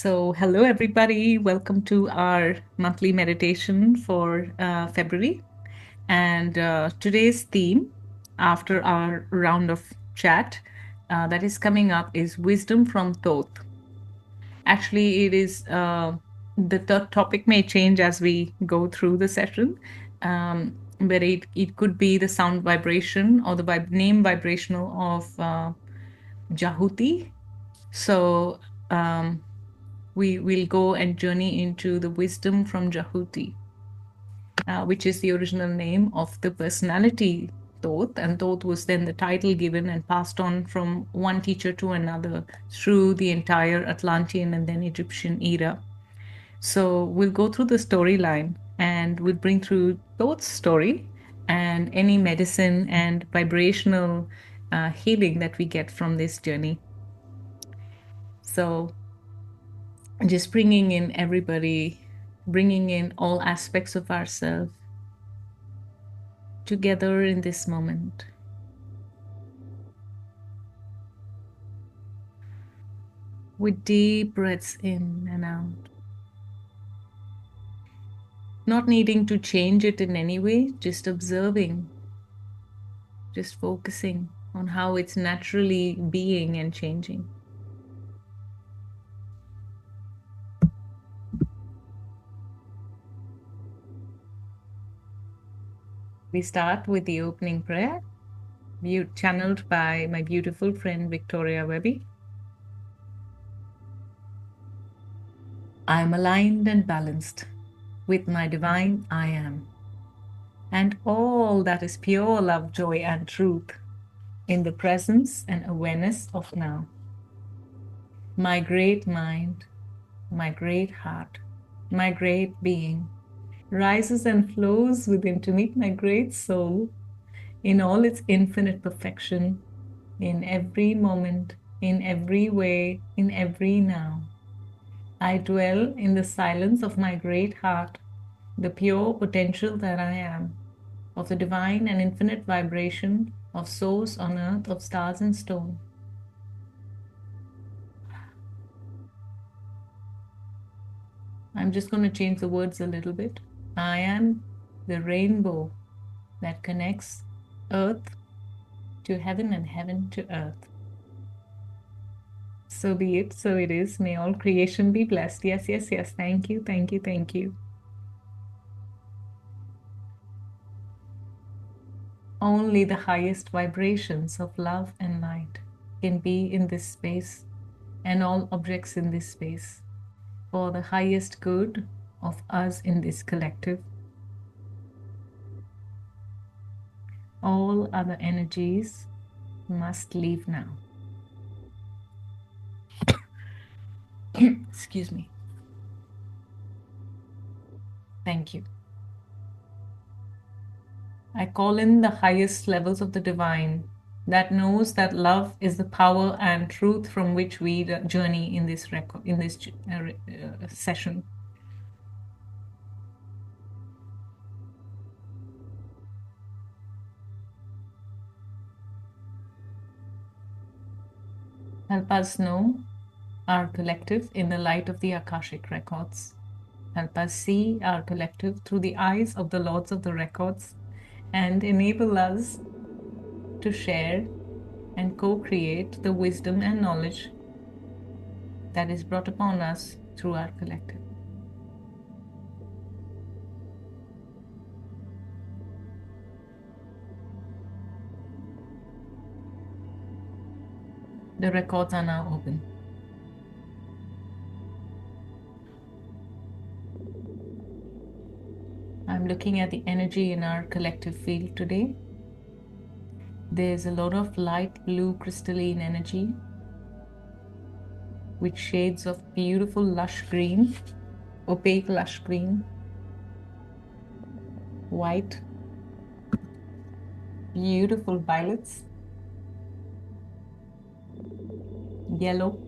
So, hello everybody. Welcome to our monthly meditation for February. And today's theme, after our round of chat that is coming up, is wisdom from Thoth. Actually, it is the topic may change as we go through the session, but it could be the sound vibration or the name vibrational of Jahuti. So, we will go and journey into the wisdom from Jahuti, which is the original name of the personality Thoth. And Thoth was then the title given and passed on from one teacher to another through the entire Atlantean and then Egyptian era. So we'll go through the storyline and we'll bring through Thoth's story and any medicine and vibrational healing that we get from this journey. So just bringing in everybody, bringing in all aspects of ourselves together in this moment. With deep breaths in and out. Not needing to change it in any way, just observing, just focusing on how it's naturally being and changing. We start with the opening prayer, channeled by my beautiful friend Victoria Webby. I am aligned and balanced with my divine I am, and all that is pure love, joy, and truth in the presence and awareness of now. My great mind, my great heart, my great being rises and flows within to meet my great soul in all its infinite perfection, in every moment, in every way, in every now. I dwell in the silence of my great heart, the pure potential that I am, of the divine and infinite vibration of source on earth of stars and stone. I'm just going to change the words a little bit. I am the rainbow that connects earth to heaven and heaven to earth. So be it, so it is. May all creation be blessed. Yes, yes, yes. Thank you, thank you, thank you. Only the highest vibrations of love and light can be in this space and all objects in this space for the highest good of us in this collective. All other energies must leave now. Excuse me. Thank you. I call in the highest levels of the divine that knows that love is the power and truth from which we journey in this session. Help us know our collective in the light of the Akashic Records. Help us see our collective through the eyes of the Lords of the Records and enable us to share and co-create the wisdom and knowledge that is brought upon us through our collective. The records are now open. I'm looking at the energy in our collective field today. There's a lot of light blue crystalline energy with shades of beautiful lush green, opaque lush green, white, beautiful violets, yellow,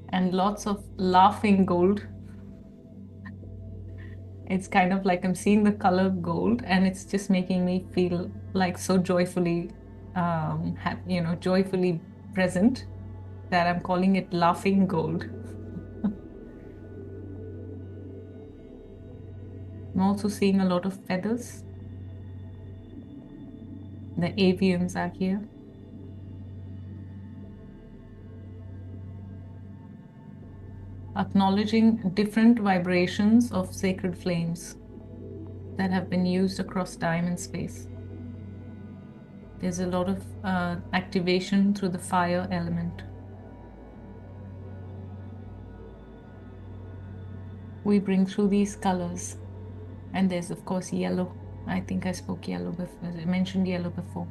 and lots of laughing gold. It's kind of like I'm seeing the color gold, and it's just making me feel like so joyfully, joyfully present that I'm calling it laughing gold. I'm also seeing a lot of feathers. The avians are here. Acknowledging different vibrations of sacred flames that have been used across time and space. There's a lot of activation through the fire element. We bring through these colors, and there's of course yellow. I think I spoke yellow before, I mentioned yellow before.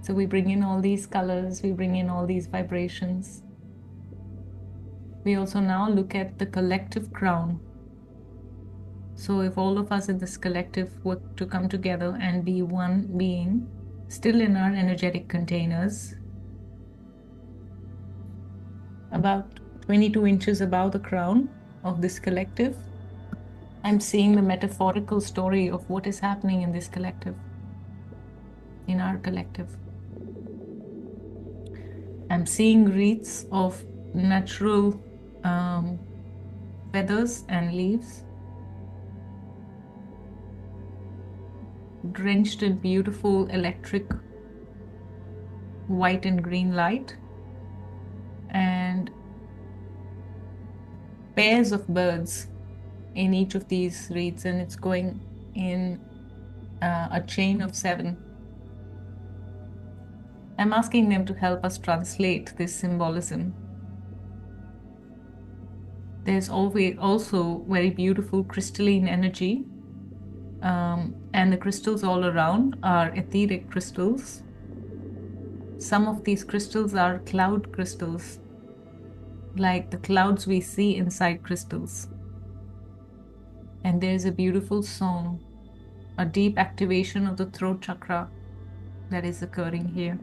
So we bring in all these colors, we bring in all these vibrations. We also now look at the collective crown. So if all of us in this collective work to come together and be one being, still in our energetic containers, about 22 inches above the crown of this collective, I'm seeing the metaphorical story of what is happening in this collective, in our collective. I'm seeing wreaths of natural feathers and leaves, drenched in beautiful electric white and green light, and pairs of birds in each of these wreaths, and it's going in a chain of 7. I'm asking them to help us translate this symbolism. There's always also very beautiful crystalline energy, and the crystals all around are etheric crystals. Some of these crystals are cloud crystals, like the clouds we see inside crystals. And there's a beautiful song, a deep activation of the throat chakra that is occurring here.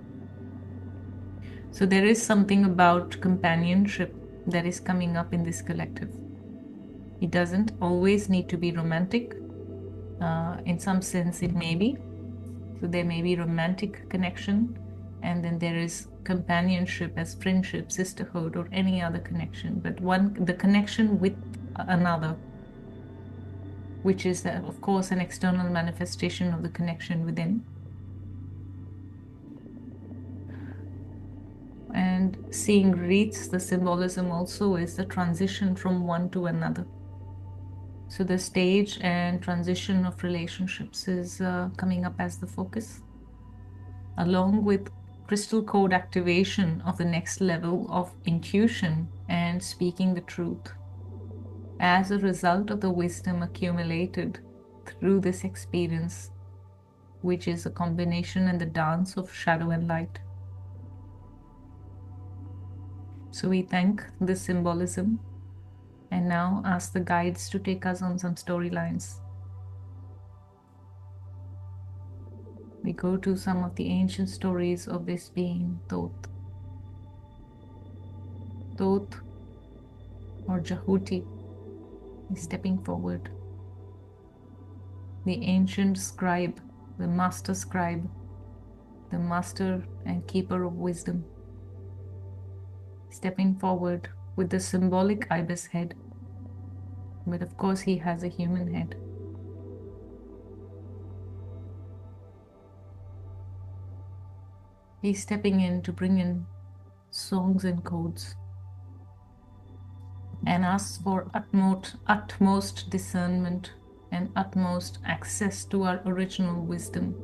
So there is something about companionship that is coming up in this collective. It doesn't always need to be romantic. In some sense, it may be. So there may be romantic connection, and then there is companionship as friendship, sisterhood, or any other connection. But the connection with another, which is, of course, an external manifestation of the connection within. And seeing wreaths, the symbolism also is the transition from one to another. So the stage and transition of relationships is coming up as the focus, along with crystal code activation of the next level of intuition and speaking the truth as a result of the wisdom accumulated through this experience, which is a combination and the dance of shadow and light. So we thank this symbolism and now ask the guides to take us on some storylines. We go to some of the ancient stories of this being, Thoth. Thoth, or Jahuti, is stepping forward. The ancient scribe, the master scribe, the master and keeper of wisdom, stepping forward with the symbolic ibis head. But of course, he has a human head. He's stepping in to bring in songs and codes and asks for utmost discernment and utmost access to our original wisdom.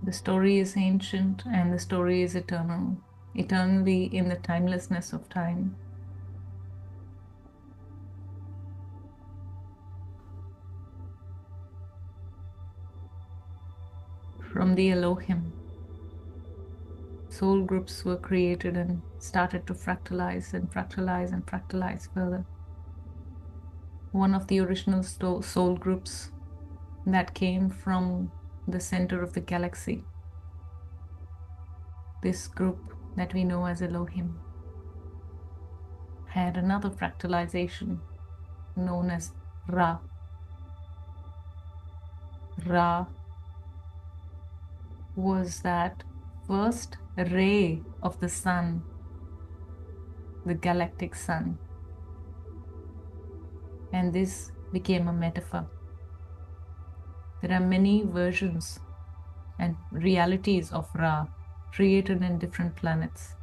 The story is ancient and the story is eternal, eternally in the timelessness of time. From the Elohim, soul groups were created and started to fractalize and fractalize and fractalize further. One of the original soul groups that came from the center of the galaxy, this group that we know as Elohim, had another fractalization known as Ra. Ra was that first ray of the sun, the galactic sun. And this became a metaphor. There are many versions and realities of Ra created in different planets,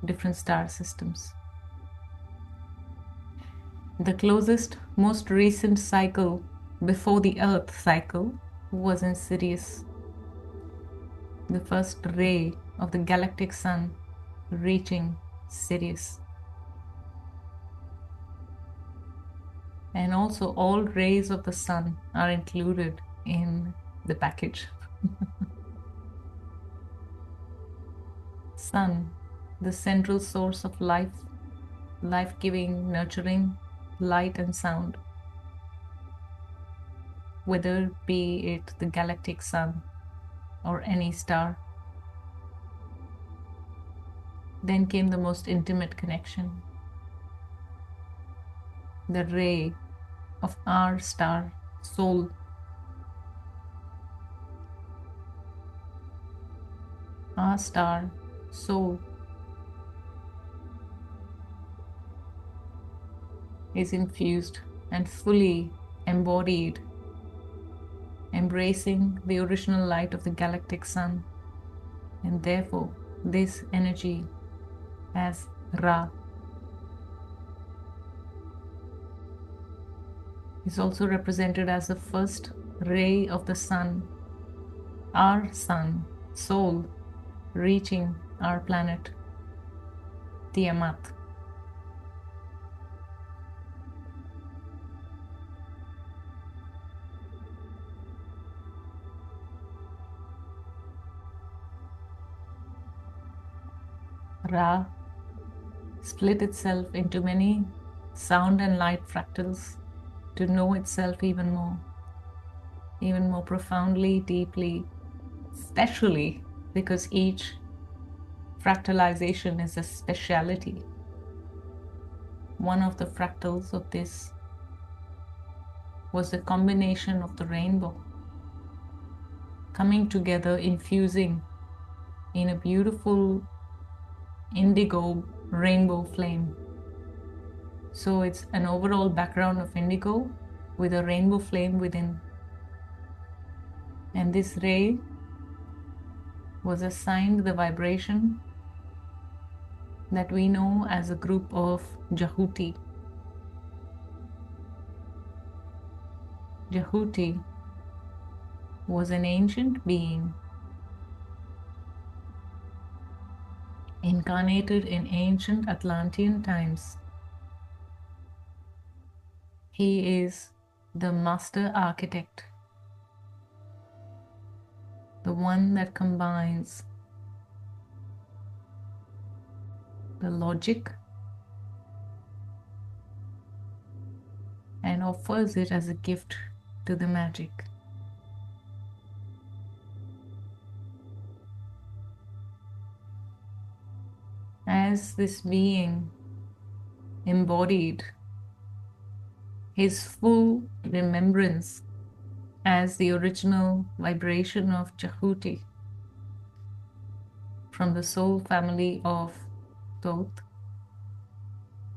different star systems. The closest, most recent cycle before the Earth cycle was in Sirius. The first ray of the galactic sun reaching Sirius. And also all rays of the sun are included in the package. Sun, the central source of life, life-giving, nurturing, light and sound. Whether be it the galactic sun or any star. Then came the most intimate connection, the ray of our star soul. Our star soul is infused and fully embodied, embracing the original light of the galactic sun, and therefore this energy as Ra is also represented as the first ray of the sun, our sun, soul, reaching our planet, Tiamat. Ra split itself into many sound and light fractals to know itself even more profoundly, deeply, especially because each fractalization is a speciality. One of the fractals of this was the combination of the rainbow coming together, infusing in a beautiful indigo rainbow flame. So it's an overall background of indigo with a rainbow flame within. And this ray was assigned the vibration that we know as a group of Jahuti. Jahuti was an ancient being incarnated in ancient Atlantean times. He is the master architect, the one that combines the logic and offers it as a gift to the magic. As this being embodied his full remembrance as the original vibration of Jahuti from the soul family of Thoth,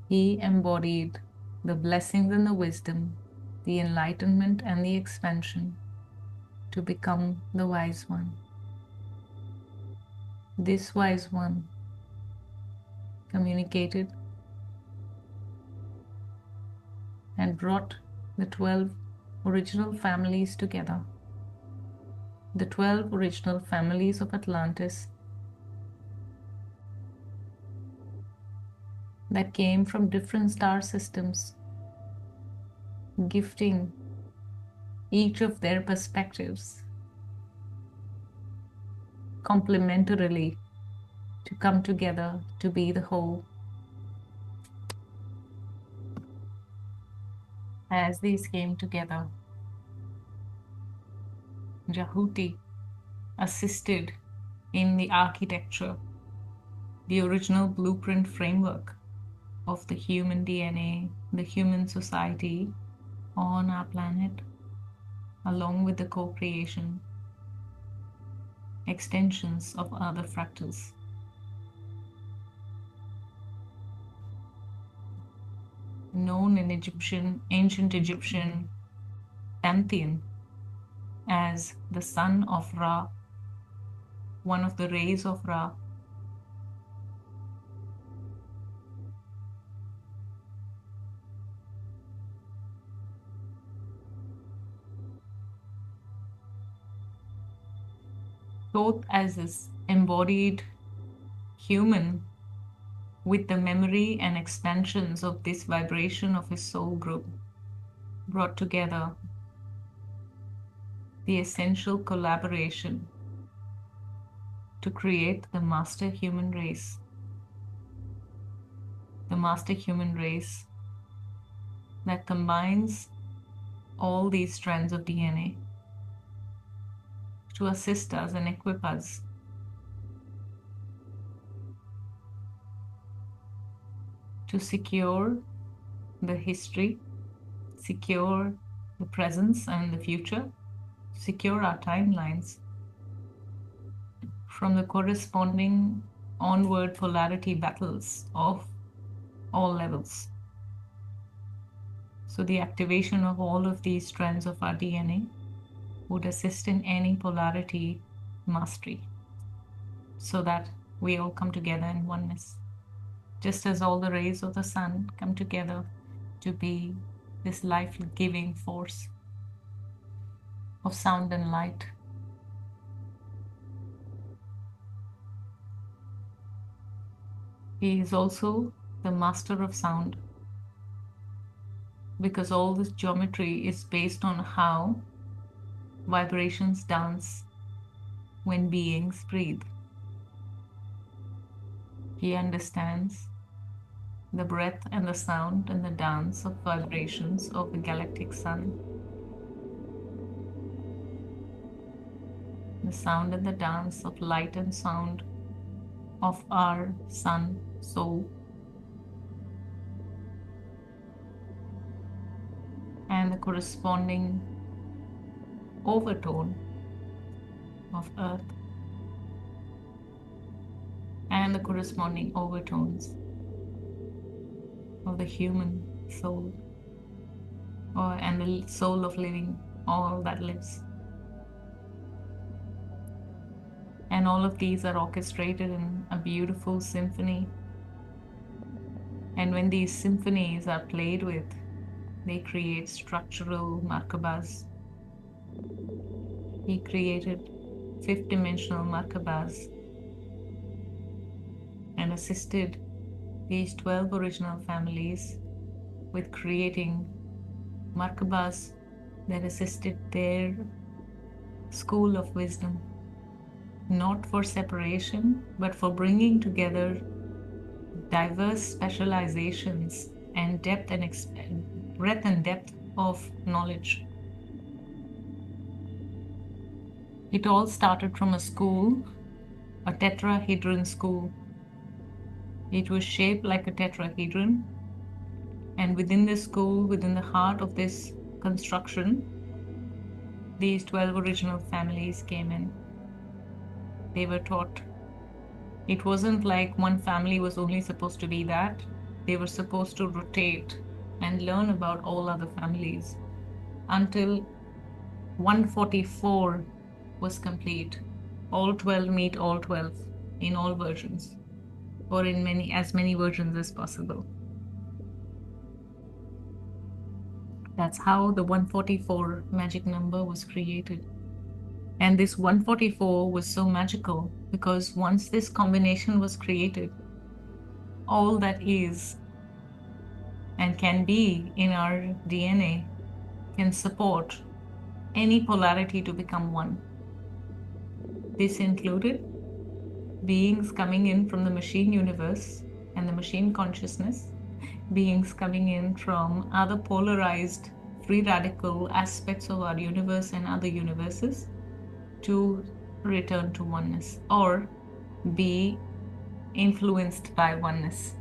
he embodied the blessings and the wisdom, the enlightenment and the expansion to become the wise one. This wise one communicated and brought the 12 original families together. The 12 original families of Atlantis that came from different star systems, gifting each of their perspectives complementarily to come together to be the whole. As these came together, Jahuti assisted in the architecture, the original blueprint framework of the human DNA, the human society on our planet, along with the co-creation, extensions of other fractals. Known in ancient Egyptian pantheon as the son of Ra, one of the rays of Ra. Thoth as this embodied human with the memory and expansions of this vibration of his soul group brought together the essential collaboration to create the master human race. The master human race that combines all these strands of DNA to assist us and equip us to secure the history, secure the presence and the future, secure our timelines from the corresponding onward polarity battles of all levels. So the activation of all of these strands of our DNA would assist in any polarity mastery, so that we all come together in oneness, just as all the rays of the sun come together to be this life-giving force of sound and light. He is also the master of sound, because all this geometry is based on how vibrations dance when beings breathe. He understands the breath and the sound and the dance of vibrations of the galactic sun, the sound and the dance of light and sound of our sun soul, and the corresponding overtone of earth, and the corresponding overtones of the human soul, and the soul of living, all that lives. And all of these are orchestrated in a beautiful symphony. And when these symphonies are played with, they create structural Merkabas. He created fifth-dimensional Merkabas and assisted these 12 original families with creating Merkabas that assisted their school of wisdom, not for separation, but for bringing together diverse specializations and depth and breadth and depth of knowledge. It all started from a school, a tetrahedron school. It was shaped like a tetrahedron, and within this school, within the heart of this construction, these 12 original families came in. They were taught. It wasn't like one family was only supposed to be that. They were supposed to rotate and learn about all other families until 144 was complete. All 12 meet all 12 in all versions, or in as many versions as possible. That's how the 144 magic number was created. And this 144 was so magical because once this combination was created, all that is and can be in our DNA can support any polarity to become one. This included beings coming in from the machine universe and the machine consciousness, beings coming in from other polarized free radical aspects of our universe and other universes to return to oneness or be influenced by oneness.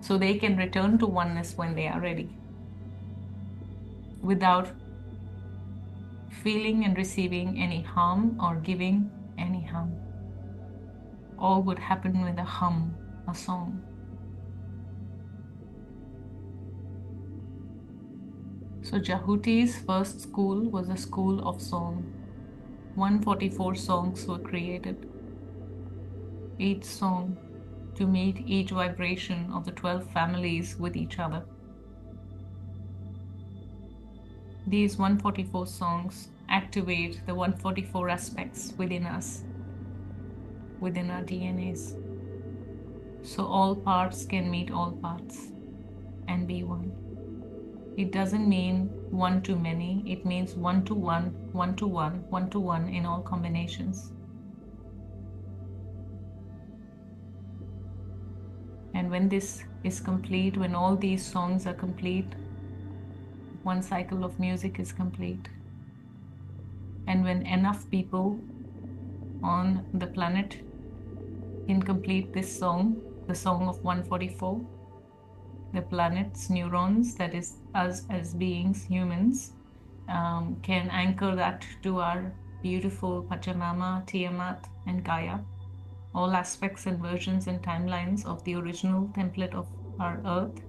so they can return to oneness when they are ready, without feeling and receiving any harm or giving any harm. All would happen with a hum, a song. So Jahuti's first school was a school of song. 144 songs were created, each song to meet each vibration of the 12 families with each other. These 144 songs activate the 144 aspects within us, within our DNAs. So all parts can meet all parts and be one. It doesn't mean one to many, it means one to one, one to one, one to one in all combinations. And when this is complete, when all these songs are complete, one cycle of music is complete. And when enough people on the planet can complete this song, the song of 144, the planet's neurons, that is us as beings, humans, can anchor that to our beautiful Pachamama, Tiamat, and Gaia, all aspects and versions and timelines of the original template of our earth.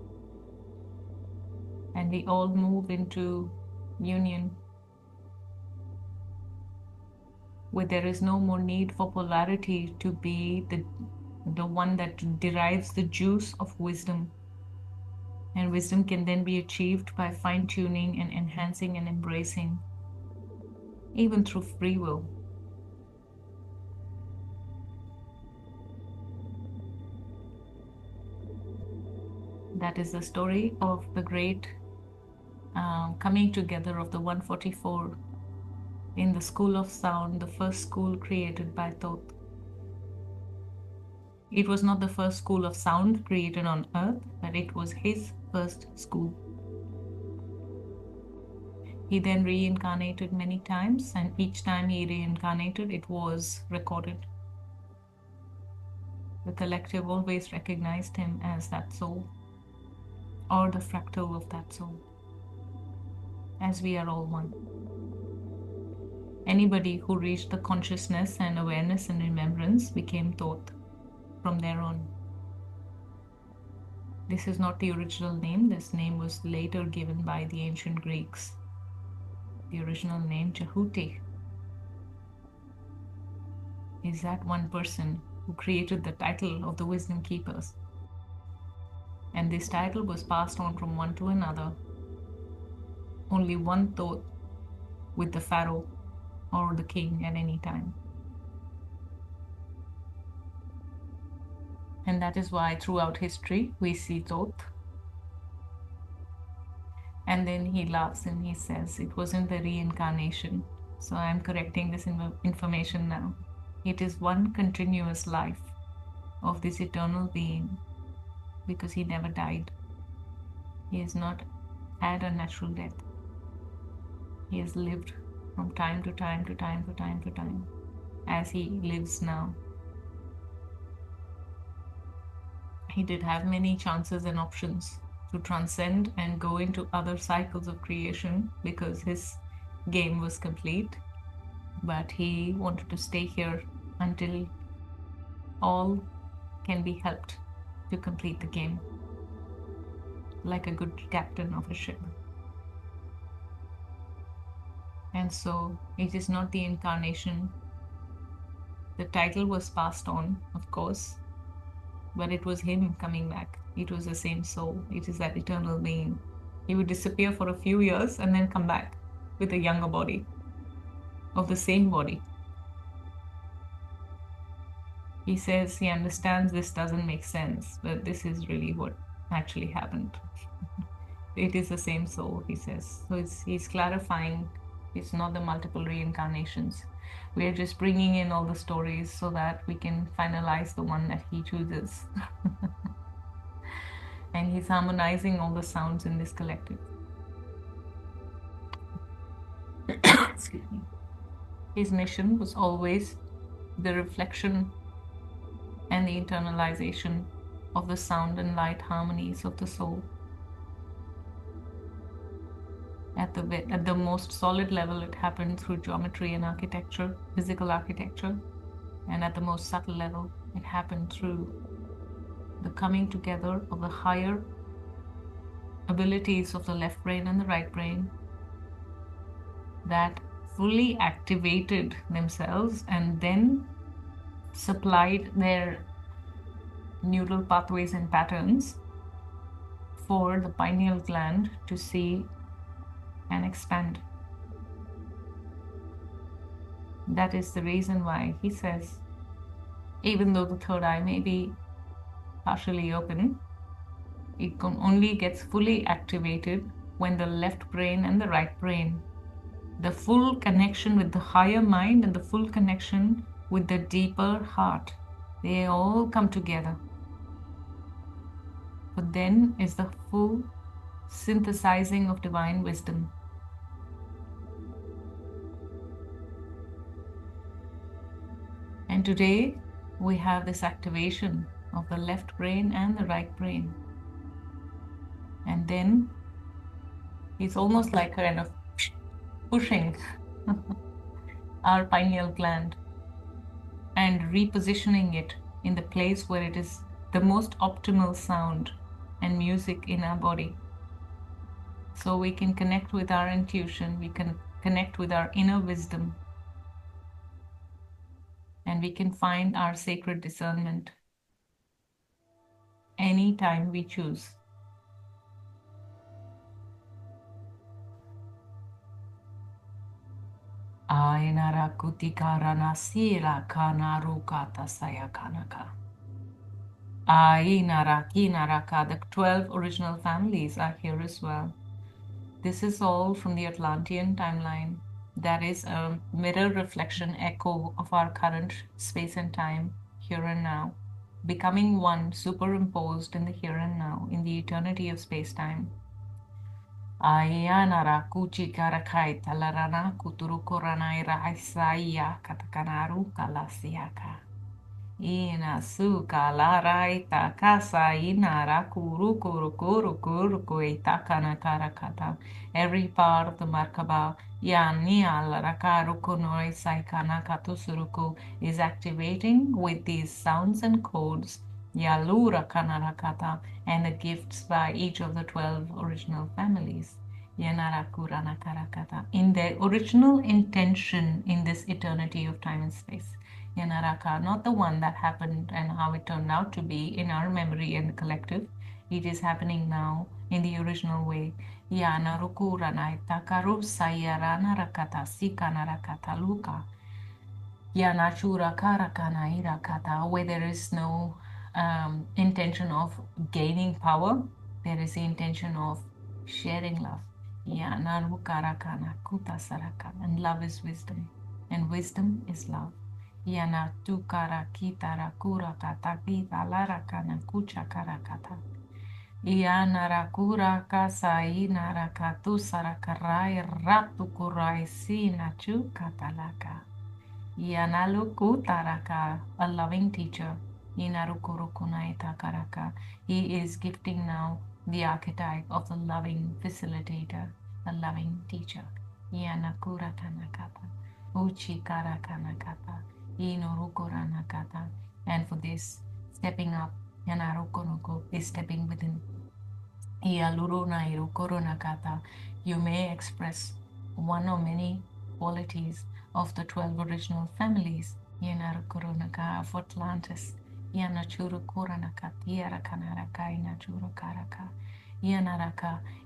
And we all move into union, where there is no more need for polarity to be the one that derives the juice of wisdom. And wisdom can then be achieved by fine-tuning and enhancing and embracing, even through free will. That is the story of the great coming together of the 144 in the School of Sound, the first school created by Thoth. It was not the first school of sound created on earth, but it was his first school. He then reincarnated many times, and each time he reincarnated, it was recorded. The collective always recognized him as that soul, or the fractal of that soul, as we are all one. Anybody who reached the consciousness and awareness and remembrance became Thoth from there on. This is not the original name. This name was later given by the ancient Greeks. The original name, Jahuti, is that one person who created the title of the Wisdom Keepers. And this title was passed on from one to another. Only one Thoth with the pharaoh or the king at any time. And that is why throughout history we see Thoth. And then he laughs and he says, it wasn't the reincarnation. So I'm correcting this information now. It is one continuous life of this eternal being, because he never died. He has not had a natural death. He has lived from time to time to time to time to time, as he lives now. He did have many chances and options to transcend and go into other cycles of creation, because his game was complete. But he wanted to stay here until all can be helped to complete the game, like a good captain of a ship. And so it is not the incarnation. The title was passed on, of course, but it was him coming back. It was the same soul. It is that eternal being. He would disappear for a few years and then come back with a younger body of the same body. He says he understands this doesn't make sense, but this is really what actually happened. It is the same soul, he says. So he's clarifying it's not the multiple reincarnations. We are just bringing in all the stories so that we can finalize the one that he chooses. And he's harmonizing all the sounds in this collective. Excuse me. His mission was always the reflection and the internalization of the sound and light harmonies of the soul. At the most solid level, it happened through geometry and architecture, physical architecture. And at the most subtle level, it happened through the coming together of the higher abilities of the left brain and the right brain that fully activated themselves and then supplied their neural pathways and patterns for the pineal gland to see and expand. That is the reason why he says, even though the third eye may be partially open, it only gets fully activated when the left brain and the right brain, the full connection with the higher mind and the full connection with the deeper heart, they all come together. But then is the full synthesizing of divine wisdom. And today we have this activation of the left brain and the right brain. And then it's almost like kind of pushing our pineal gland and repositioning it in the place where it is the most optimal sound and music in our body. So we can connect with our intuition, we can connect with our inner wisdom, and we can find our sacred discernment anytime we choose. Ainara kutikara nasira kanaru kata sayakanaka. Ainara kinaraka. The 12 original families are here as well. This is all from the Atlantean timeline. That is a mirror reflection echo of our current space and time, here and now, becoming one superimposed in the here and now, in the eternity of space-time. Ayanara kuchi karakai talarana kuturukoranai raisaya katakanaru kalasiaka. Ina suka larai takasa inara kuru kuru kuru kuru kuita kana karakata. Every part of the Markaba Yani al Kunoi Saikana Katusuruku is activating with these sounds and codes Yalura Kanarakata and the gifts by each of the 12 original families. Yanarakurana Karakata. In their original intention in this eternity of time and space. Yanaraka, not the one that happened and how it turned out to be in our memory and the collective. It is happening now in the original way. Yanarukuranai takaru sayarana rakata sikana rakata luka. Yanachura karakana irakata, where there is no intention of gaining power, there is the intention of sharing love. Yanarukarakana kutasaraka, and love is wisdom, and wisdom is love. Yana tukara kitara kurakata kita larakana kucha karakata. Iana rakura kasai narakatu sarakarai ratu kurai sina chu katalaka. Ianaluku taraka, a loving teacher. Inarukurukunai takaraka. He is gifting now the archetype of the loving facilitator, the loving teacher. Ianakura kanakata. Uchi karakanakata. Inorukuranakata. And for this, stepping up, Yanarukunuku is stepping within. You may express one or many qualities of the 12 original families of Atlantis.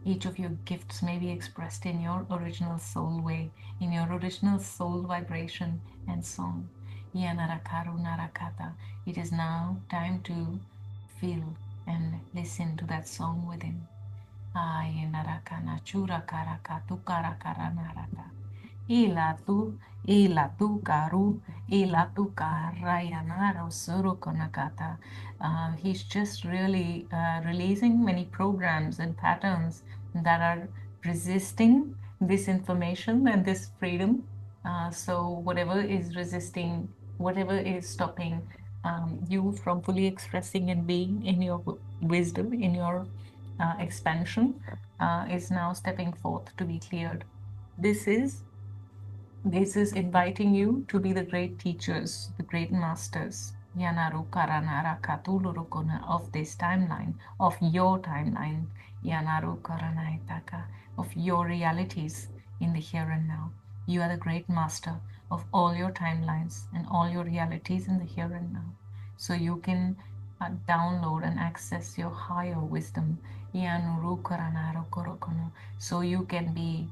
Each of your gifts may be expressed in your original soul way, in your original soul vibration and song. It is now time to feel and listen to that song within. Ilatu karu, ilatu karayanaro surukonakata. He's just really releasing many programs and patterns that are resisting this information and this freedom. So whatever is resisting, whatever is stopping you from fully expressing and being in your wisdom, in your expansion, is now stepping forth to be cleared. This is this is inviting you to be the great teachers, the great masters, Yanaru Karanara Katulurukuna of this timeline, of your timeline, Yanaru Karanaitaka, of your realities in the here and now. You are the great master of all your timelines and all your realities in the here and now. So you can download and access your higher wisdom. So you can be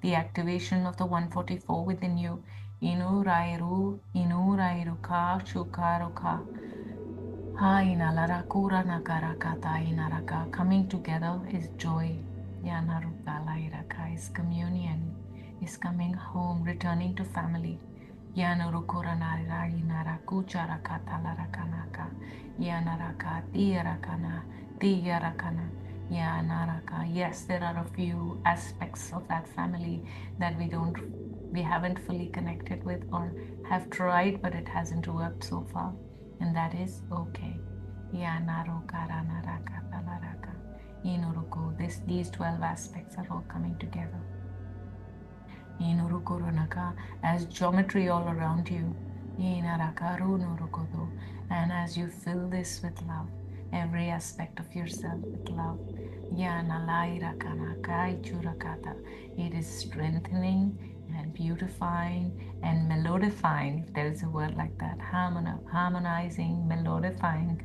the activation of the 144 within you. Inurairu, inurairu ka shukaruka. Coming together is joy. Is communion, is coming home, returning to family. Yes, there are a few aspects of that family that we haven't fully connected with or have tried, but it hasn't worked so far, and that is okay. These 12 aspects are all coming together as geometry all around you. And as you fill this with love, every aspect of yourself with love, it is strengthening and beautifying and melodifying, if there is a word like that, harmonizing, melodifying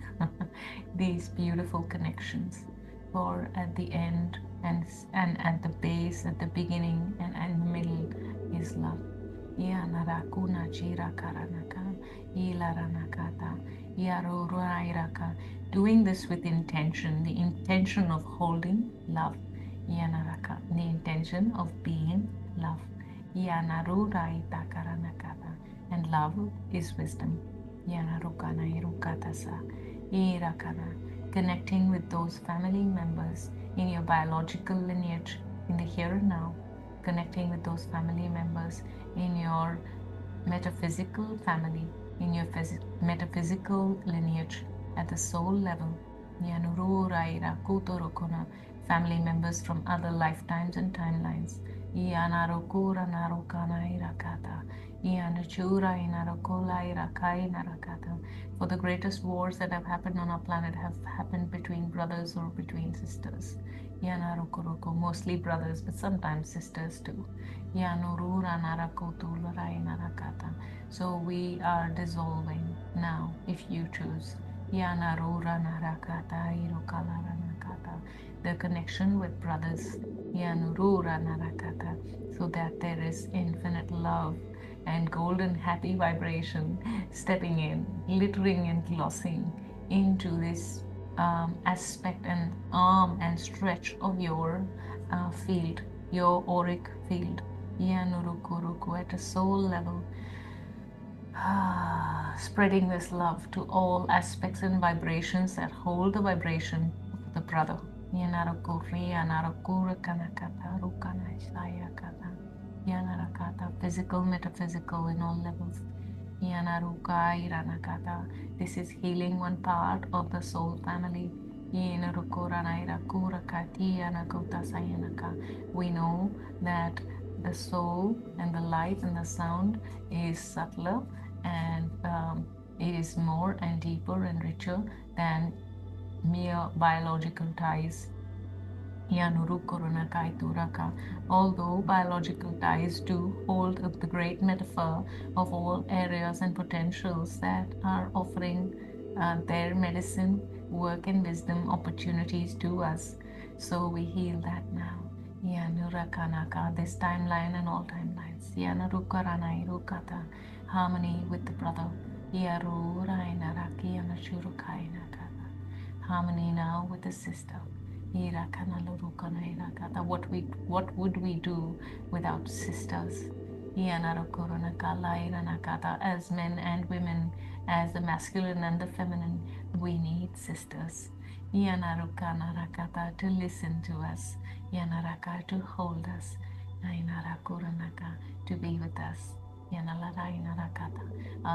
these beautiful connections. For at the end and at the base, at the beginning and in the middle is love. Doing this with intention, the intention of holding love, the intention of being love. And love is wisdom. Connecting with those family members in your biological lineage in the here and now, connecting with those family members in your metaphysical family, in your metaphysical lineage at the soul level. Family members from other lifetimes and timelines. For the greatest wars that have happened on our planet have happened between brothers or between sisters. Mostly brothers, but sometimes sisters too. So we are dissolving now, if you choose. The connection with brothers, so that there is infinite love and golden happy vibration stepping in, glittering and glossing into this aspect and arm and stretch of your field, your auric field, at a soul level. Spreading this love to all aspects and vibrations that hold the vibration of the brother. Physical, metaphysical, in all levels. This is healing one part of the soul family. We know that the soul and the light and the sound is subtler and it is more and deeper and richer than mere biological ties. Although biological ties do hold up the great metaphor of all areas and potentials that are offering their medicine, work, and wisdom opportunities to us. So we heal that now. This timeline and all timelines. Harmony with the brother. Harmony now with the sister. What would we do without sisters? As men and women, as the masculine and the feminine, we need sisters. To listen to us, to hold us, to be with us.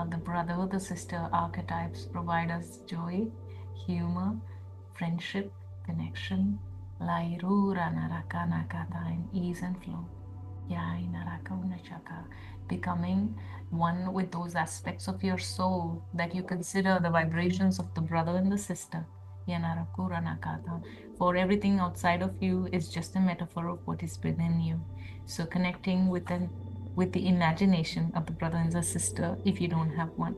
The brother, the sister archetypes provide us joy, humor, friendship, connection, and ease and flow. Becoming one with those aspects of your soul that you consider the vibrations of the brother and the sister. For everything outside of you is just a metaphor of what is within you. So connecting with the imagination of the brother and the sister, if you don't have one,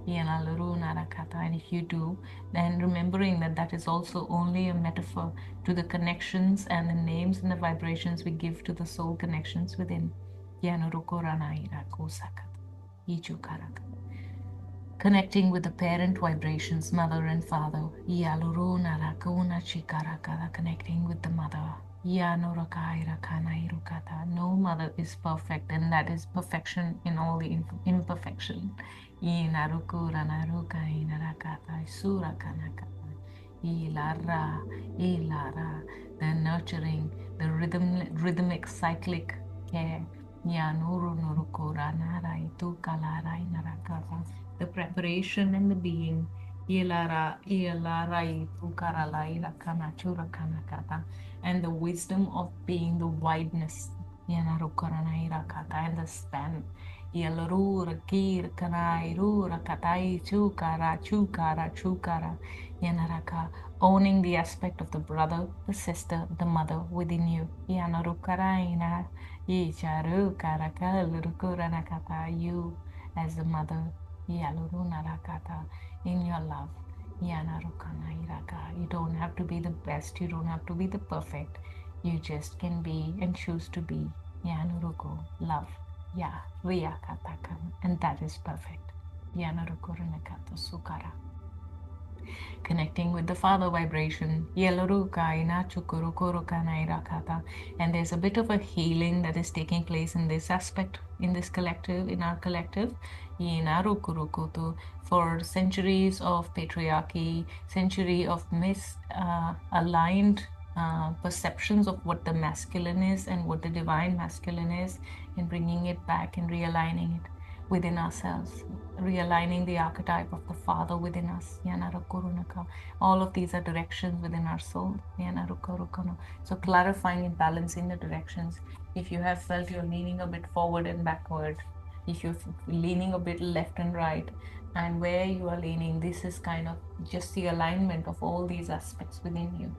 and if you do, then remembering that that is also only a metaphor to the connections and the names and the vibrations we give to the soul connections within. Connecting with the parent vibrations, mother and father. Connecting with the mother. No mother is perfect, and that is perfection in all the imperfection. The nurturing, the rhythmic, cyclic care. The preparation and the being. And the wisdom of being, the wideness. And the span. Owning the aspect of the brother, the sister, the mother within you. You as the mother, in your love. You don't have to be the best, you don't have to be the perfect. You just can be and choose to be. Love. And that is perfect. Connecting with the father vibration. And there's a bit of a healing that is taking place in this aspect, in this collective, in our collective. For centuries of patriarchy, century of misaligned perceptions of what the masculine is and what the divine masculine is, and bringing it back and realigning it within ourselves, realigning the archetype of the father within us. All of these are directions within our soul. So clarifying and balancing the directions. If you have felt you're leaning a bit forward and backward, if you're leaning a bit left and right, and where you are leaning, this is kind of just the alignment of all these aspects within you.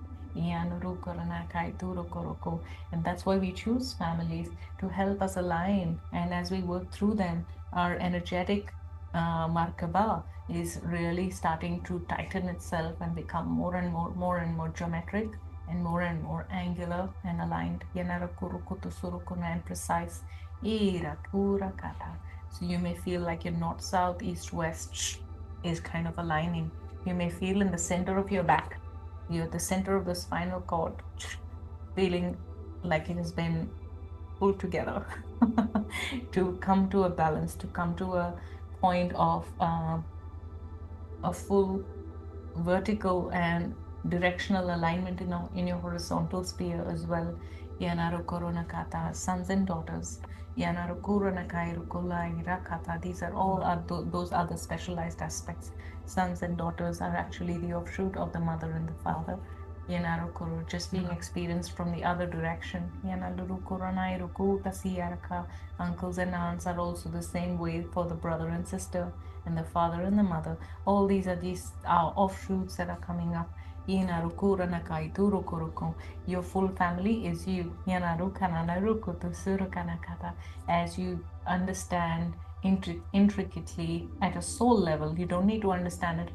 And that's why we choose families, to help us align. And as we work through them, our energetic Markaba is really starting to tighten itself and become more and more geometric and more angular and aligned. And precise. So you may feel like your north, south, east, west is kind of aligning. You may feel in the center of your back, you're at the center of the spinal cord, feeling like it has been pulled together to come to a balance, to come to a point of a full vertical and directional alignment in your horizontal sphere as well. Sons and daughters. These are all those other specialized aspects. Sons and daughters are actually the offshoot of the mother and the father. Just being experienced from the other direction. Uncles and aunts are also the same way for the brother and sister, and the father and the mother. All these are offshoots that are coming up. Your full family is you. As you understand intricately at a soul level. You don't need to understand it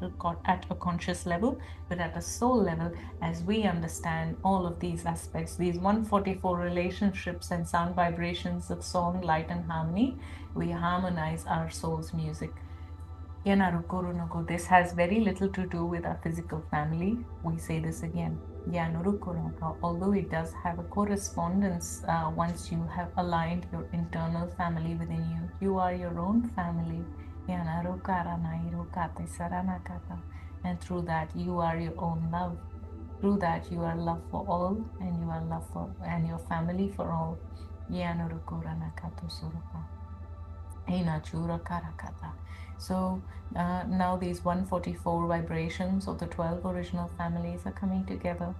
at a conscious level, but at a soul level, as we understand all of these aspects, these 144 relationships and sound vibrations of song, light, and harmony, we harmonize our soul's music. This has very little to do with our physical family. We say this again. Although it does have a correspondence once you have aligned your internal family within you. You are your own family. And through that, you are your own love. Through that, you are love for all, and you are love for, and your family for all. Einachura Karakata. So now these 144 vibrations of the 12 original families are coming together.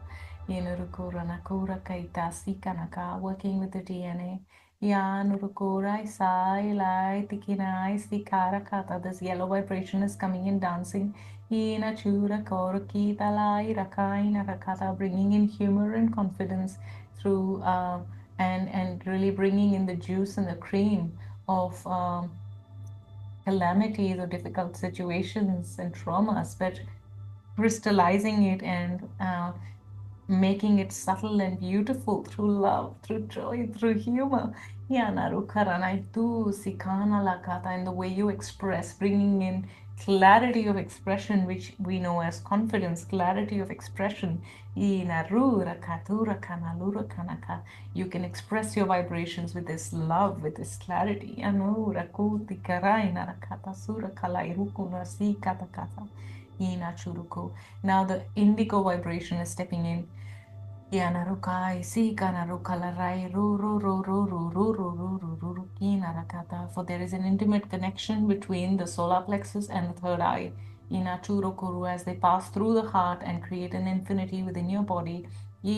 Yenurukura Nakura Kaita Sikanaka, working with the DNA. Yanurukura Isai Lai Tikinai Sikarakata. This yellow vibration is coming in dancing. Inachura Korokita Lai Rakaina Rakata, bringing in humor and confidence through and really bringing in the juice and the cream of calamities or difficult situations and traumas, but crystallizing it and making it subtle and beautiful through love, through joy, through humor. Yanarukaranaitu sikana lakata, and the way you express, bringing in clarity of expression, which we know as confidence, clarity of expression. Inarurakaturakanalurakanaka. You can express your vibrations with this love, with this clarity. Anurakutikarai Inachuruko. Now the indigo vibration is stepping in. Yanarukai, Sikanarukalarai, Ruru, for there is an intimate connection between the solar plexus and the third eye. Inachurokuru, as they pass through the heart and create an infinity within your body. So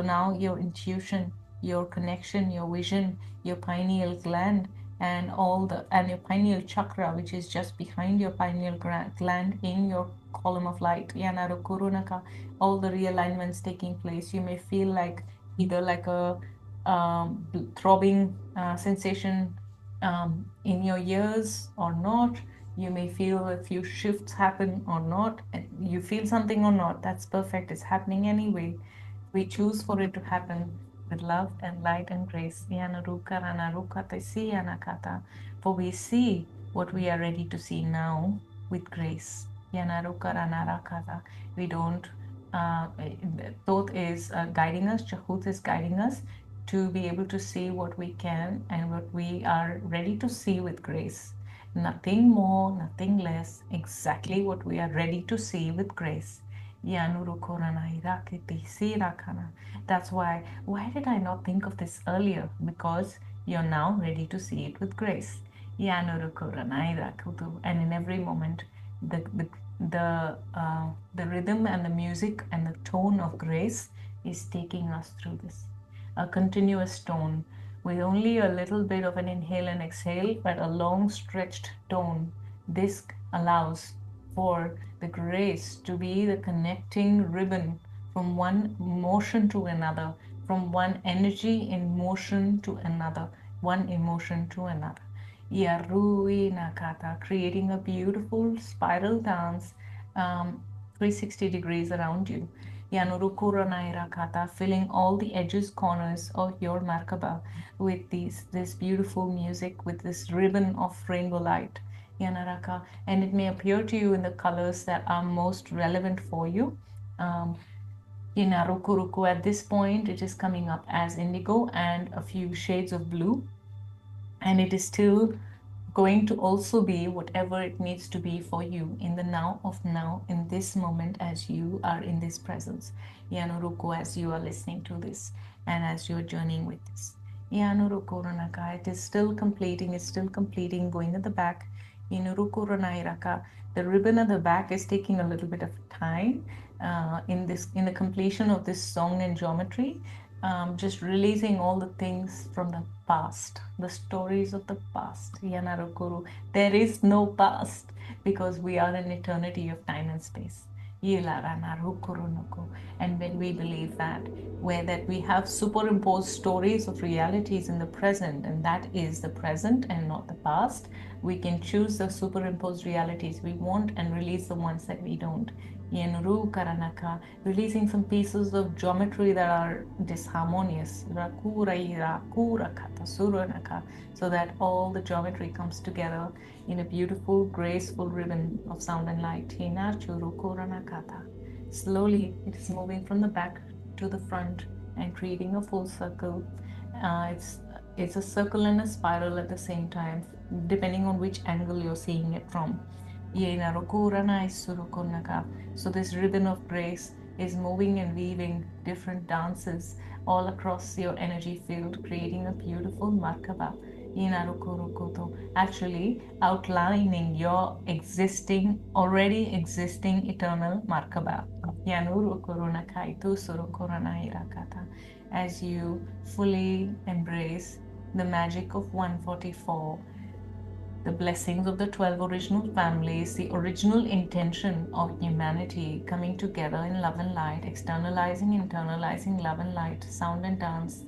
now your intuition, your connection, your vision, your pineal gland, and your pineal chakra, which is just behind your pineal gland in your column of light, all the realignments taking place. You may feel like either like a throbbing sensation in your ears or not. You may feel a few shifts happen or not. You feel something or not, that's perfect. It's happening anyway. We choose for it to happen with love and light and grace. For we see what we are ready to see now with grace. We don't, Thoth is guiding us, Jahuti is guiding us to be able to see what we can and what we are ready to see with grace. Nothing more, nothing less, exactly what we are ready to see with grace. That's why did I not think of this earlier? Because you're now ready to see it with grace. And in every moment, the rhythm and the music and the tone of grace is taking us through this. A continuous tone with only a little bit of an inhale and exhale, but a long stretched tone. This allows for the grace to be the connecting ribbon from one motion to another, from one energy in motion to another, one emotion to another. Yarui Nakata, creating a beautiful spiral dance, 360 degrees around you. Yanurukura Nairakata, filling all the edges, corners of your Merkaba with this beautiful music, with this ribbon of rainbow light. Yanaraka, and it may appear to you in the colors that are most relevant for you. In Arukuruku, at this point, it is coming up as indigo and a few shades of blue, and it is still going to also be whatever it needs to be for you in the now of now, in this moment, as you are in this presence. Yanuruku, as you are listening to this and as you're journeying with this. Yanuruku Ranaka, it is still completing, going at the back. Inuruku Ranairaka, the ribbon at the back is taking a little bit of time in the completion of this song and geometry. Just releasing all the things from the past, the stories of the past. Yanarokuru. There is no past because we are in eternity of time and space. And when we believe that, where that we have superimposed stories of realities in the present, and that is the present and not the past, we can choose the superimposed realities we want and release the ones that we don't. Yenuru Karanaka, releasing some pieces of geometry that are disharmonious, so that all the geometry comes together in a beautiful, graceful ribbon of sound and light. Slowly, it is moving from the back to the front and creating a full circle. It's a circle and a spiral at the same time, depending on which angle you're seeing it from. So this ribbon of grace is moving and weaving different dances all across your energy field, creating a beautiful Markaba. Actually outlining your already existing eternal Markaba. As you fully embrace the magic of 144, the blessings of the 12 original families, the original intention of humanity coming together in love and light, externalizing, internalizing love and light, sound and dance.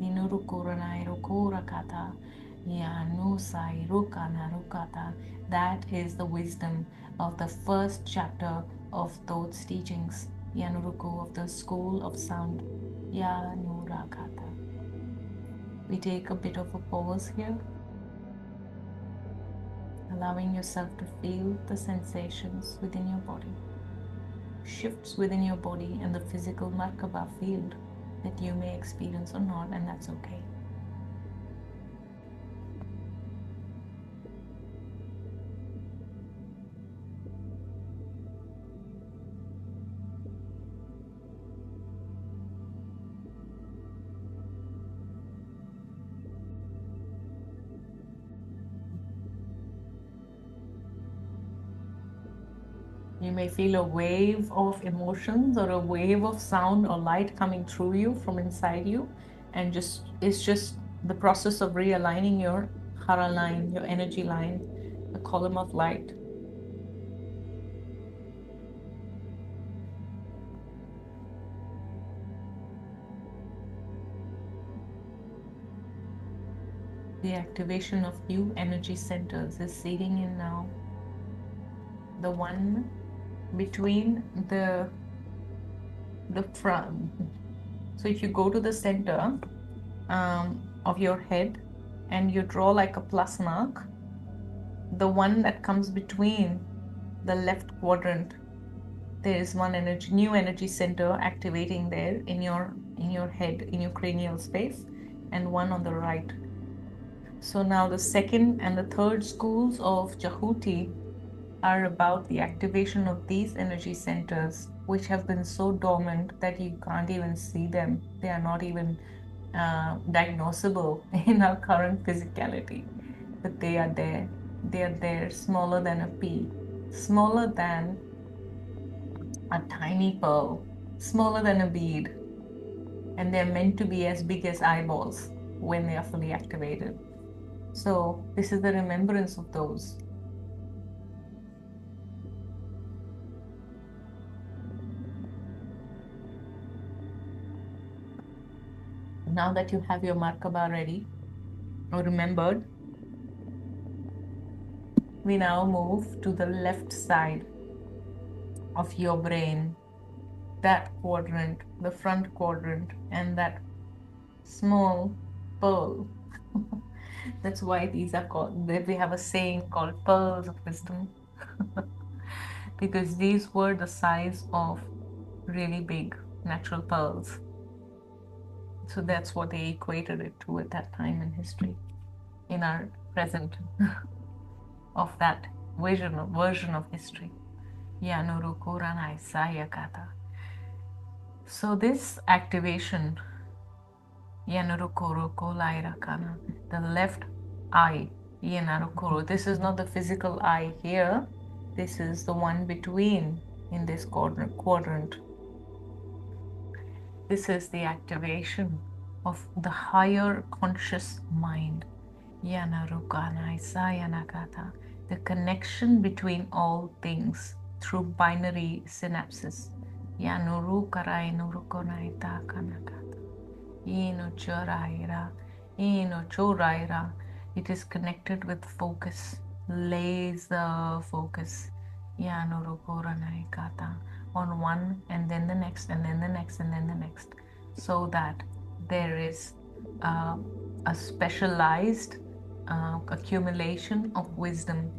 That is the wisdom of the first chapter of Thoth's teachings, Yanuruku, of the school of sound. Yanurakata. We take a bit of a pause here, allowing yourself to feel the sensations within your body, shifts within your body and the physical Merkaba field that you may experience or not, and that's okay. You may feel a wave of emotions or a wave of sound or light coming through you from inside you, and it's just the process of realigning your hara line, your energy line, the column of light. The activation of new energy centers is seeding in now. The one between the front. So if you go to the center of your head and you draw like a plus mark, the one that comes between the left quadrant, there is one new energy center activating there in your head, in your cranial space, and one on the right. So now the second and the third schools of Jahuti are about the activation of these energy centers, which have been so dormant that you can't even see them. They are not even diagnosable in our current physicality, but they are there. They are there, smaller than a pea, smaller than a tiny pearl, smaller than a bead, and they're meant to be as big as eyeballs when they are fully activated. So this is the remembrance of those. Now that you have your Merkaba ready or remembered, we now move to the left side of your brain, that quadrant, the front quadrant, and that small pearl. That's why these are called, we have a saying called pearls of wisdom. Because these were the size of really big natural pearls. So that's what they equated it to at that time in history, in our present of that version of history. So this activation, the left eye, this is not the physical eye here, this is the one between in this quadrant. This is the activation of the higher conscious mind. The connection between all things through binary synapses. It is connected with focus, laser focus. On one, and then the next, and then the next, and then the next, so that there is a specialized accumulation of wisdom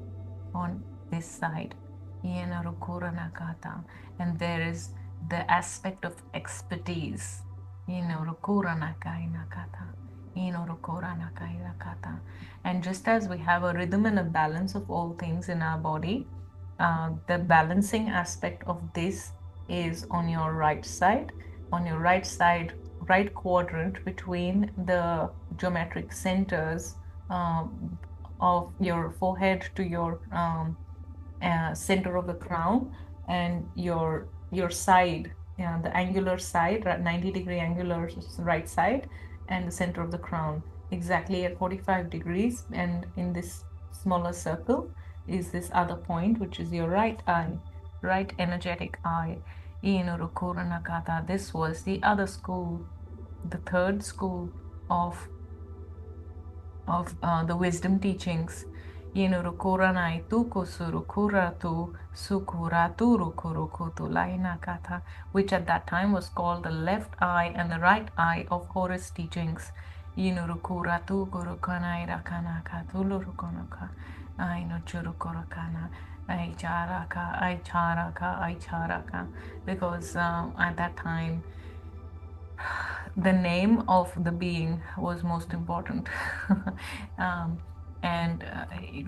on this side. And there is the aspect of expertise. And just as we have a rhythm and a balance of all things in our body, the balancing aspect of this is on your right side. On your right side, right quadrant between the geometric centers of your forehead to your center of the crown, and your side, the angular side, 90-degree angular right side, and the center of the crown exactly at 45 degrees. And in this smaller circle is this other point, which is your right eye, right energetic eye. This was the other school, the third school of the wisdom teachings. Yenurukuranai tu kusurukuratu sukuratu rukurukutu lainakata, which at that time was called the left eye and the right eye of Horus teachings. Yenurukuratu gurukanai rakanaka tulurukonoka ainuchurukorakana aicharaka, because at that time the name of the being was most important. And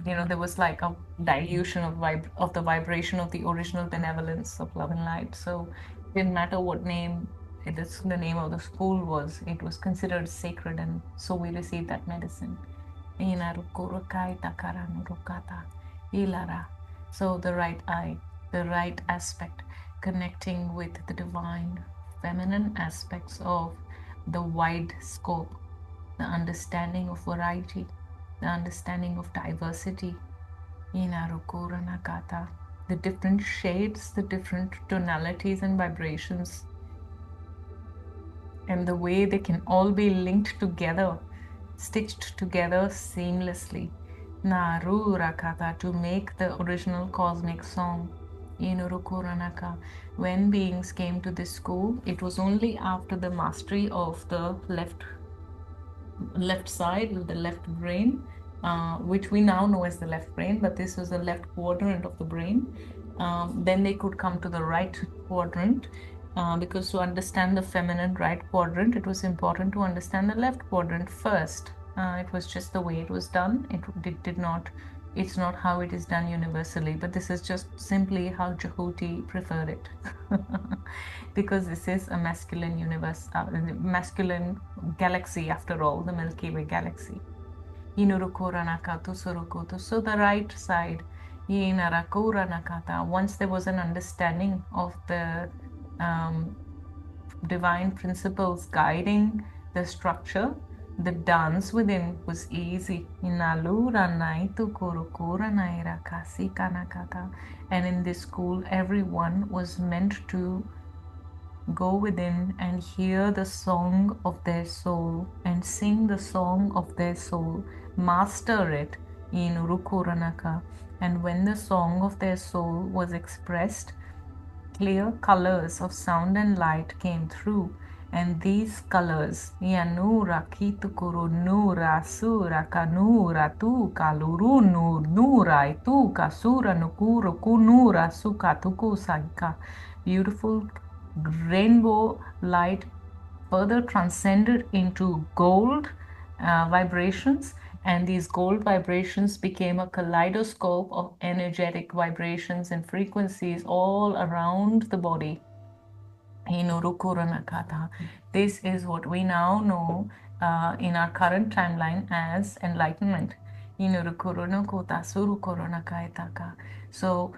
there was like a dilution of the vibration of the original benevolence of love and light. So it didn't matter what name the name of the school was, it was considered sacred, and so we received that medicine. So the right eye, the right aspect, connecting with the divine feminine aspects of the wide scope, the understanding of variety, the understanding of diversity, the different shades, the different tonalities and vibrations, and the way they can all be linked together, stitched together seamlessly. To make the original cosmic song. When beings came to this school, it was only after the mastery of the left side, the left brain, which we now know as the left brain, but this was the left quadrant of the brain. Then they could come to the right quadrant, because to understand the feminine right quadrant, it was important to understand the left quadrant first. It was just the way it was done. It did not. It's not how it is done universally, but this is just simply how Jahuti preferred it. Because this is a masculine universe, masculine galaxy after all, the Milky Way galaxy. So the right side, once there was an understanding of the divine principles guiding the structure, the dance within was easy. And in this school, everyone was meant to go within and hear the song of their soul and sing the song of their soul, master it in Urukuranaka. And when the song of their soul was expressed, clear colors of sound and light came through, and these colors, Yanura Kitukuru Nura Sura Kanura Tu Kaluru Nura Tu Kasura Nukuru Kunura Sukatuku Saika, beautiful rainbow light further transcended into gold vibrations, and these gold vibrations became a kaleidoscope of energetic vibrations and frequencies all around the body. This is what we now know in our current timeline as enlightenment. So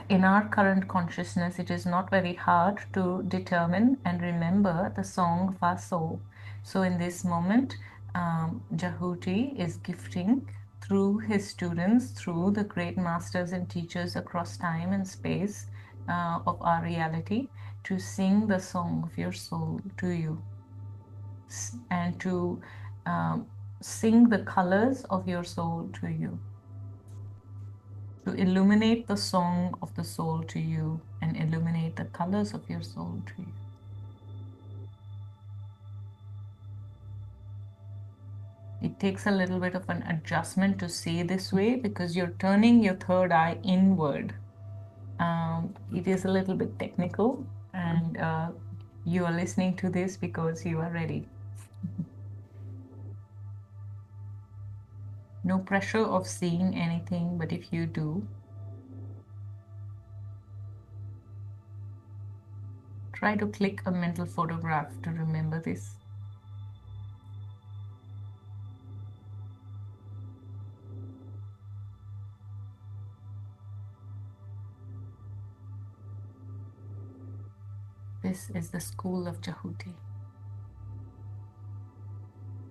in our current consciousness, it is not very hard to determine and remember the song of our soul. So in this moment, Jahuti is gifting through his students, through the great masters and teachers across time and space of our reality, to sing the song of your soul to you, and to sing the colors of your soul to you, to illuminate the song of the soul to you and illuminate the colors of your soul to you. It takes a little bit of an adjustment to say this way because you're turning your third eye inward. It is a little bit technical, and you are listening to this because you are ready. No pressure of seeing anything, but if you do, Try to click a mental photograph to remember this. This is the school of Jahuti,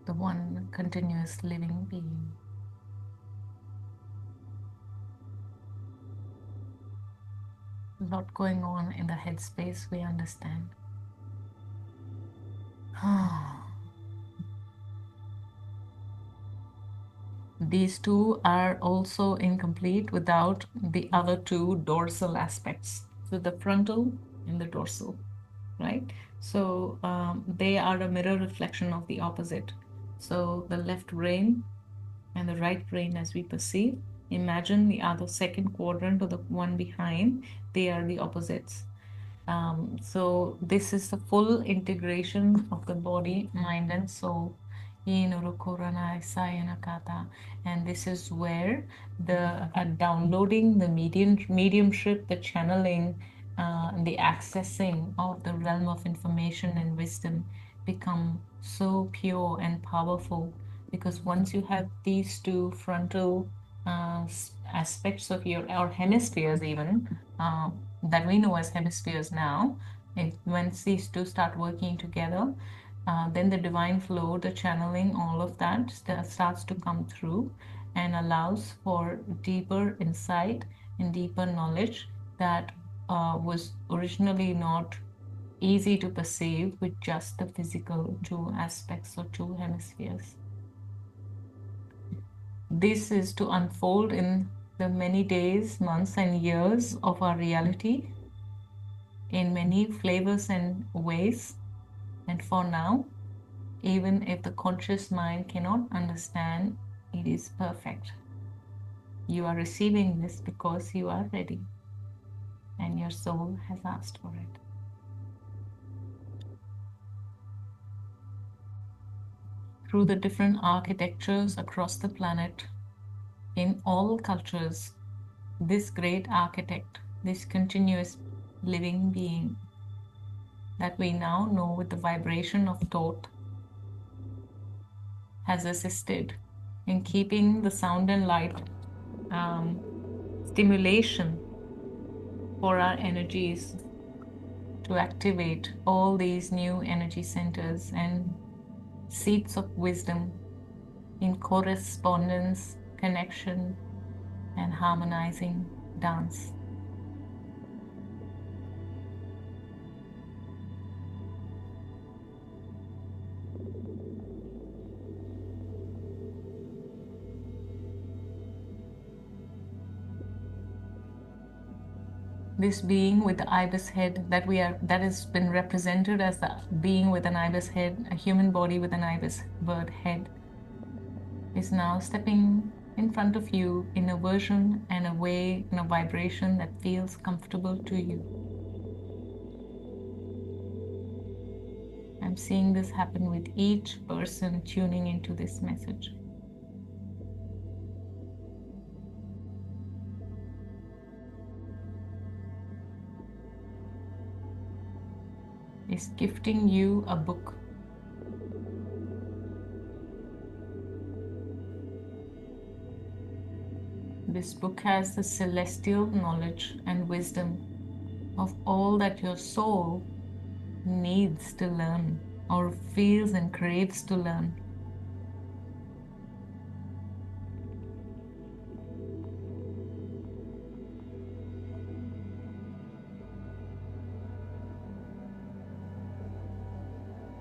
the one continuous living being. A lot going on in the headspace, we understand. These two are also incomplete without the other two dorsal aspects. So the frontal and the dorsal, right? So they are a mirror reflection of the opposite. So the left brain and the right brain, as we perceive, imagine the other second quadrant or the one behind, they are the opposites. So this is the full integration of the body, mind, and soul. And this is where the downloading, the mediumship, the channeling, the accessing of the realm of information and wisdom become so pure and powerful. Because once you have these two frontal aspects of your, or hemispheres even, that we know as hemispheres now, once these two start working together, then the divine flow, the channeling, all of that starts to come through and allows for deeper insight and deeper knowledge that was originally not easy to perceive with just the physical two aspects or two hemispheres. This is to unfold in the many days, months, and years of our reality in many flavors and ways. And for now, even if the conscious mind cannot understand, it is perfect. You are receiving this because you are ready and your soul has asked for it. Through the different architectures across the planet, in all cultures, this great architect, this continuous living being that we now know with the vibration of Thoth, has assisted in keeping the sound and light stimulation for our energies to activate all these new energy centers and seats of wisdom in correspondence, connection, and harmonizing dance. This being with the ibis head that has been represented as the being with an ibis head, a human body with an ibis bird head, is now stepping in front of you in a version and a way, in a vibration that feels comfortable to you. I'm seeing this happen with each person tuning into this message. Is gifting you a book. This book has the celestial knowledge and wisdom of all that your soul needs to learn or feels and craves to learn.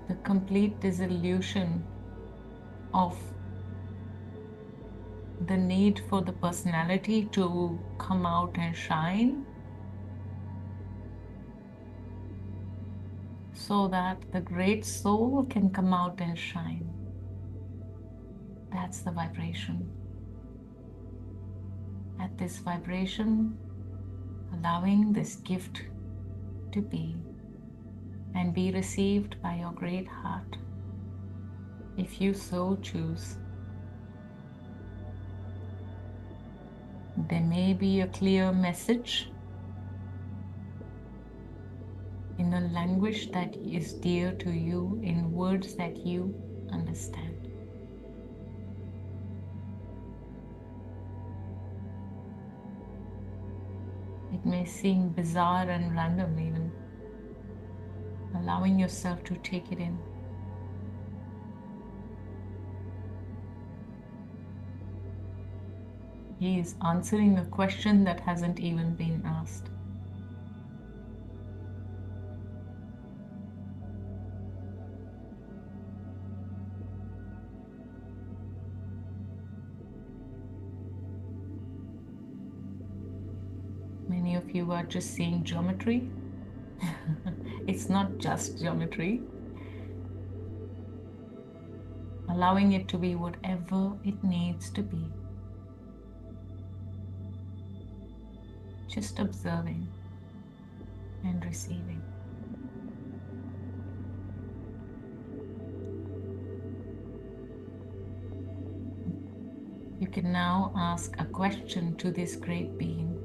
The complete dissolution of the need for the personality to come out and shine, so that the great soul can come out and shine. That's the vibration. At this vibration, allowing this gift to be and be received by your great heart, if you so choose. There may be a clear message in a language that is dear to you, in words that you understand. It may seem bizarre and random, even allowing yourself to take it in. He is answering a question that hasn't even been asked. Many of you are just seeing geometry. It's not just geometry. Allowing it to be whatever it needs to be. Just observing and receiving. You can now ask a question to this great being.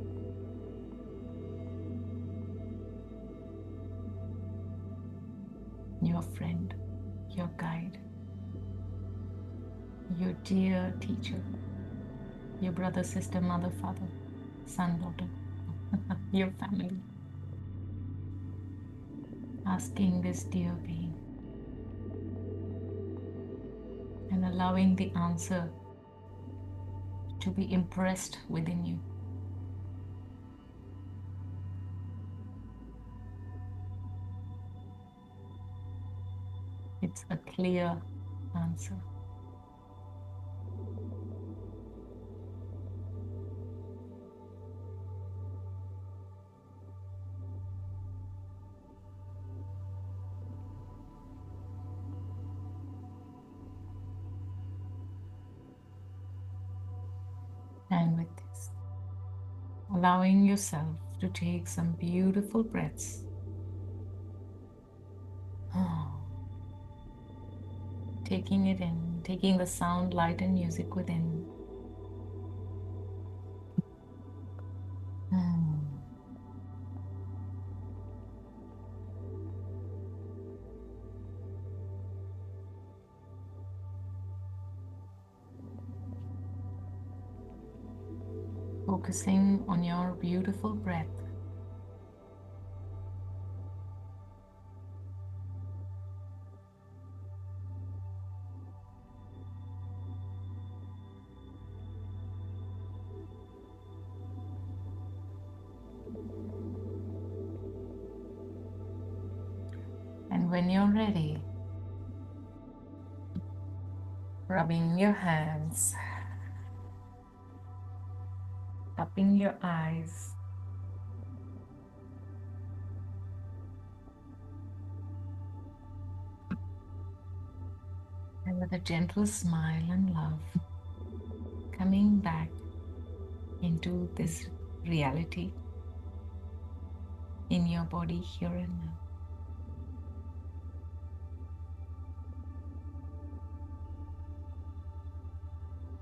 Your friend, your guide, your dear teacher, your brother, sister, mother, father, son, daughter, your family. Asking this dear being and allowing the answer to be impressed within you. It's a clear answer. And with this, allowing yourself to take some beautiful breaths. Taking it in, taking the sound, light, and music within. Focusing on your beautiful breath. And when you're ready, rubbing your hands, cupping your eyes, and with a gentle smile and love, coming back into this reality in your body here and now.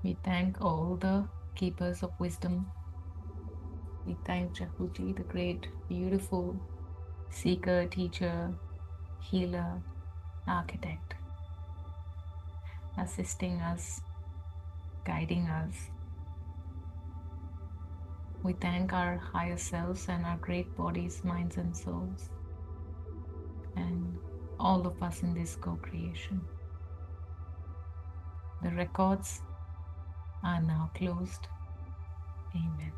We thank all the keepers of wisdom. We thank Jahuti, the great, beautiful seeker, teacher, healer, architect, assisting us, guiding us. We thank our higher selves and our great bodies, minds, and souls, and all of us in this co-creation. The records are now closed. Amen.